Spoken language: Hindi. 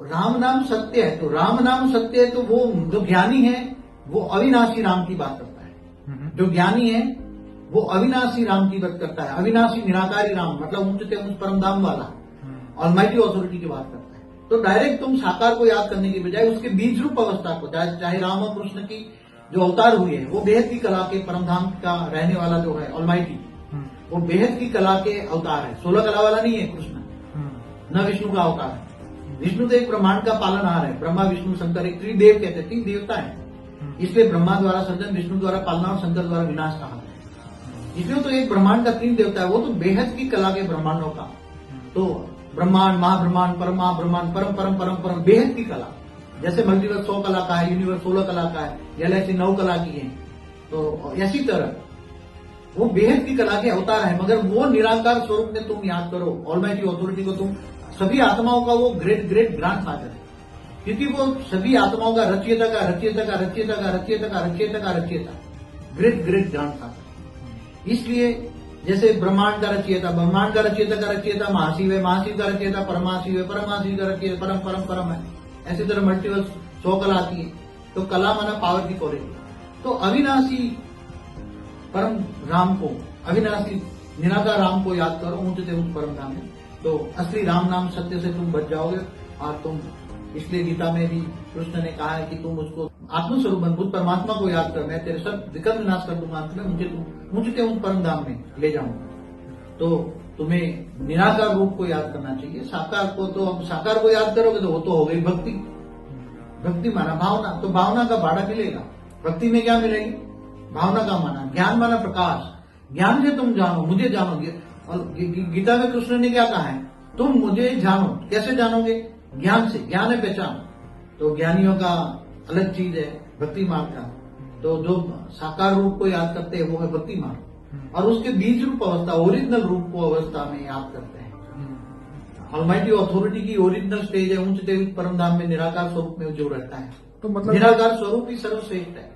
राम नाम सत्य है, तो राम नाम सत्य है, तो वो जो ज्ञानी है वो अविनाशी राम की बात करता है। जो ज्ञानी है वो अविनाशी राम की बात करता है, अविनाशी निराकारी राम, मतलब ऊंचते ऊंच परमधाम वाला ऑलमाइटी ऑथोरिटी की बात करता है। तो डायरेक्ट तुम साकार को याद करने की बजाय उसके बीज रूप अवस्था को, चाहे राम और कृष्ण की जो अवतार हुए हैं वो बेहद की कला के परमधाम का रहने वाला जो है ऑलमाइटी, वो बेहद की कला के अवतार है, 16 कला वाला नहीं है कृष्ण, न विष्णु का अवतार है। विष्णु तो एक ब्रह्मांड का पालनहार है, ब्रह्मा विष्णु शंकर एक त्रिदेव कहते हैं, 3 देवता है, इसलिए ब्रह्मा द्वारा सृजन, विष्णु द्वारा पालना और शंकर द्वारा विनाश कहा है। इसलिए तो एक ब्रह्मांड का 3 देवता है, वो तो बेहद की कला के ब्रह्मांडों का, तो ब्रह्मांड, महाब्रह्मांड, परमा ब्रह्मांड, परम परम परम परम बेहद की कला, जैसे मल्टीवर्स 100 कला का है, यूनिवर्स 16 कला का है, गैलेक्सी 9 कला की है, तो ऐसी तरह वो बेहद की कला के अवतार है। मगर वो निराकार स्वरूप में तुम याद करो, ऑलमाइटी ऑथोरिटी को, तुम सभी आत्माओं का वो ग्रेट ग्रेट ग्रैंडफादर है, क्योंकि वो सभी आत्माओं का रचयिता का रचयिता का रचयिता का रचयिता का रचयिता का रचयिता, ग्रेट ग्रेट ग्रैंडफादर। इसलिए जैसे ब्रह्मांड का रचयिता, ब्रह्मांड का रचयिता का रचयिता महाशिव है, महाशिव का रचयिता परमाशिव है, परमाशिव का रचयिता परम परम परम है। ऐसी तरह मल्टीवर्स 100 कला आती है, तो कला माना पावर की क्वालिटी। तो अविनाशी परम राम को, अविनाशी निराकार राम को याद करो, ऊंचते ऊंच परम धाम है, तो असली राम नाम सत्य से तुम बच जाओगे। और तुम, इसलिए गीता में भी कृष्ण ने कहा है कि तुम उसको आत्मस्वरूप बुद्ध परमात्मा को याद कर, मैं तेरे सब विकल्प विनाश कर दूंगा, अंत में मुझे तुम ऊंचते ऊंच परम धाम में ले जाऊंगा। तो तुम्हें निराकार रूप को याद करना चाहिए। साकार को, तो अब साकार को याद करोगे तो वो तो हो गई भक्ति। भक्ति माना भावना, तो भावना का भाड़ा मिलेगा। भक्ति में क्या मिलेगी? भावना का माना, ज्ञान माना प्रकाश, ज्ञान से तुम जानो, मुझे जानोगे। और गीता में कृष्ण ने क्या कहा है? तुम मुझे जानो। कैसे जानोगे? ज्ञान से। ज्ञान है पहचान। तो ज्ञानियों का अलग चीज है भक्ति मार्ग का। तो जो साकार रूप को याद करते हैं वो है भक्ति मार्ग, और उसके बीज रूप अवस्था, ओरिजिनल रूप को अवस्था में याद करते हैं। ऑलमाइटी ऑथोरिटी की ओरिजिनल स्टेज है ऊंचते परम धाम में निराकार स्वरूप में जो रहता है। तो मतलब निराकार स्वरूप ही सर्वश्रेष्ठ है।